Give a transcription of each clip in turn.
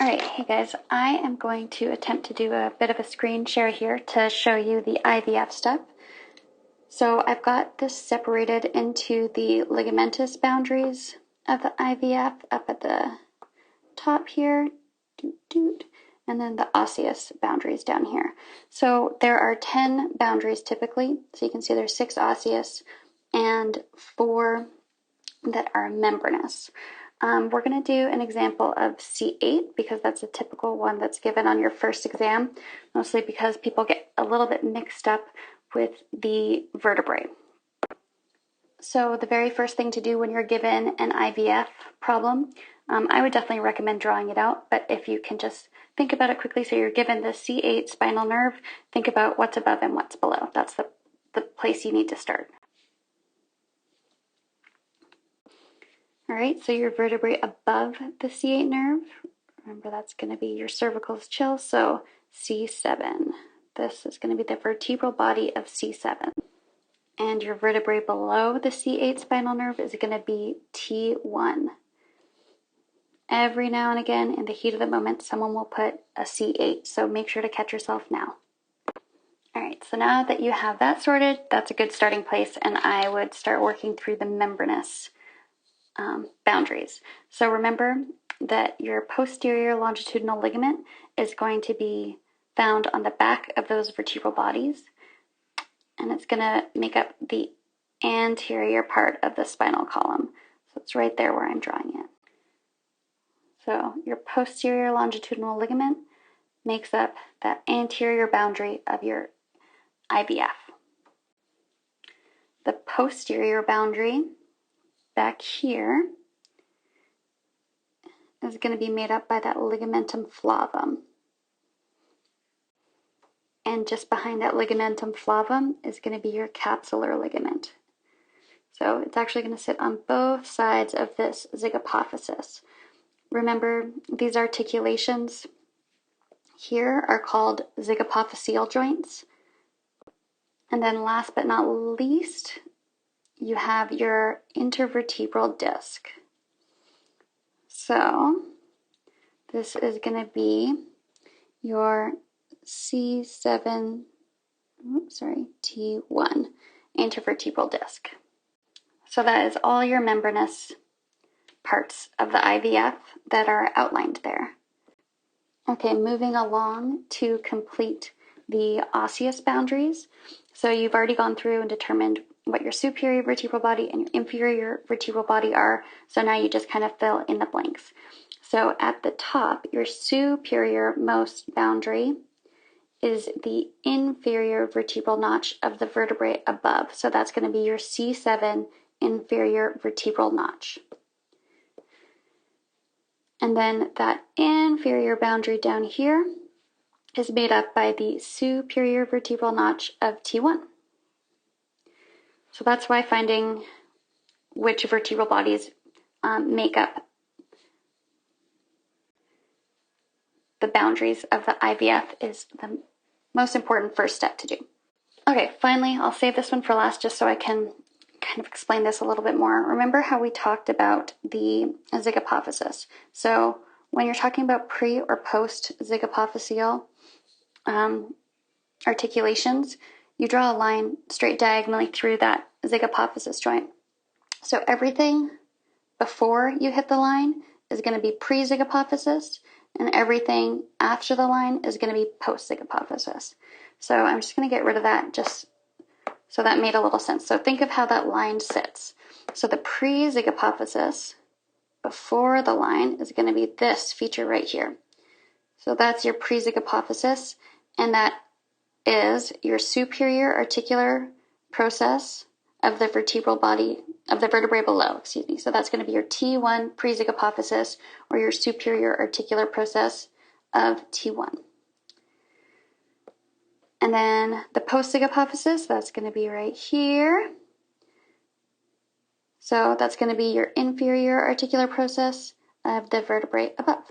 All right, hey guys, I am going to attempt to do a bit of a screen share here to show you the IVF step. So I've got this separated into the ligamentous boundaries of the IVF up at the top here, and then the osseous boundaries down here. So there are 10 boundaries typically. So you can see there's 6 osseous and 4 that are membranous. We're going to do an example of C8 because that's a typical one that's given on your first exam, mostly because people get a little bit mixed up with the vertebrae. So the very first thing to do when you're given an IVF problem, I would definitely recommend drawing it out, but if you can just think about it quickly, so you're given the C8 spinal nerve, think about what's above and what's below. That's the place you need to start. All right, so your vertebrae above the C8 nerve, remember that's going to be your cervical chill, so C7. This is going to be the vertebral body of C7. And your vertebrae below the C8 spinal nerve is going to be T1. Every now and again, in the heat of the moment, someone will put a C8, so make sure to catch yourself now. All right, so now that you have that sorted, that's a good starting place, and I would start working through the membranous boundaries. So remember that your posterior longitudinal ligament is going to be found on the back of those vertebral bodies, and it's going to make up the anterior part of the spinal column. So it's right there where I'm drawing it. So your posterior longitudinal ligament makes up that anterior boundary of your IVF. The posterior boundary back here is going to be made up by that ligamentum flavum. And just behind that ligamentum flavum is going to be your capsular ligament. So it's actually going to sit on both sides of this zygapophysis. Remember, these articulations here are called zygapophyseal joints. And then last but not least, you have your intervertebral disc. So this is going to be your T1 intervertebral disc. So that is all your membranous parts of the IVF that are outlined there. Okay, moving along to complete the osseous boundaries. So you've already gone through and determined what your superior vertebral body and your inferior vertebral body are. So now you just kind of fill in the blanks. So at the top, your superior most boundary is the inferior vertebral notch of the vertebrae above. So that's going to be your C7 inferior vertebral notch. And then that inferior boundary down here is made up by the superior vertebral notch of T1. So that's why finding which vertebral bodies make up the boundaries of the IVF is the most important first step to do. Okay, finally, I'll save this one for last just so I can kind of explain this a little bit more. Remember how we talked about the zygapophysis? So when you're talking about pre or post zygapophyseal articulations, you draw a line straight diagonally through that zygapophysis joint. So everything before you hit the line is going to be pre-zygapophysis, and everything after the line is going to be post-zygapophysis. So I'm just going to get rid of that just so that made a little sense. So think of how that line sits. So the pre-zygapophysis before the line is going to be this feature right here. So that's your pre-zygapophysis, and that is your superior articular process of the vertebral body, of the vertebrae below, excuse me. So that's going to be your T1 pre-zygapophysis, or your superior articular process of T1. And then the post-zygapophysis, that's going to be right here. So that's going to be your inferior articular process of the vertebrae above.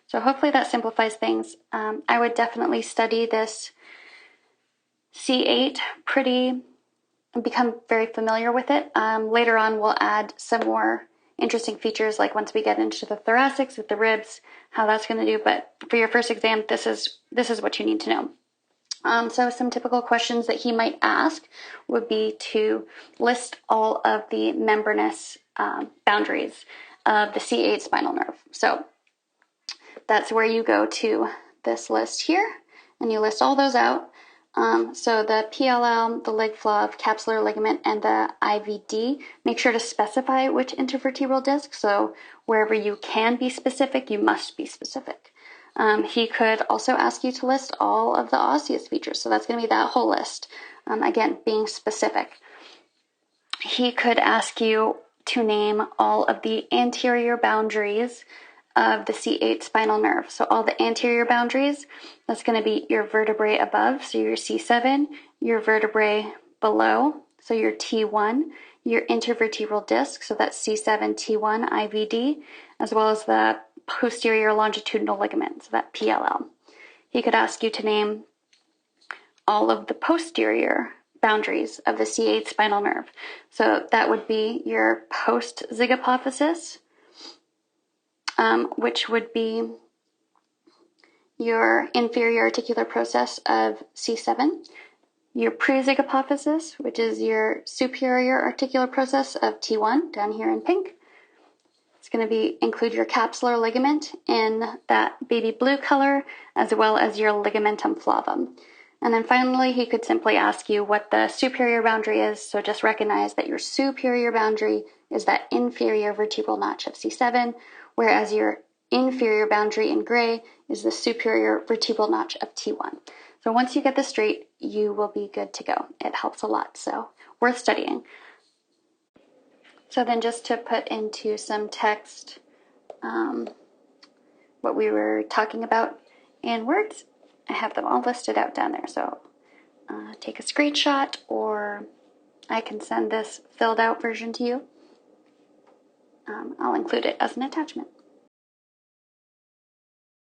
So hopefully that simplifies things. I would definitely study this C8 and become very familiar with it. Later on, we'll add some more interesting features like once we get into the thoracics with the ribs, how that's going to do. But for your first exam, this is what you need to know. So some typical questions that he might ask would be to list all of the membranous boundaries of the C8 spinal nerve. So that's where you go to this list here, and you list all those out. So the PLL, the leg flav, capsular ligament, and the IVD, make sure to specify which intervertebral disc. So wherever you can be specific, you must be specific. He could also ask you to list all of the osseous features. So that's going to be that whole list. Again, being specific. He could ask you to name all of the anterior boundaries of the C8 spinal nerve. So all the anterior boundaries, that's going to be your vertebrae above, so your C7, your vertebrae below, so your T1, your intervertebral disc, so that's C7, T1, IVD, as well as the posterior longitudinal ligament, so that PLL. He could ask you to name all of the posterior boundaries of the C8 spinal nerve. So that would be your post-zygapophysis, which would be your inferior articular process of C7, your pre-zygapophysis, which is your superior articular process of T1, down here in pink. It's going to include your capsular ligament in that baby blue color, as well as your ligamentum flavum. And then finally, he could simply ask you what the superior boundary is. So just recognize that your superior boundary is that inferior vertebral notch of C7, whereas your inferior boundary in gray is the superior vertebral notch of T1. So once you get this straight, you will be good to go. It helps a lot, so worth studying. So then just to put into some text what we were talking about in words, I have them all listed out down there. So take a screenshot, or I can send this filled out version to you. I'll include it as an attachment.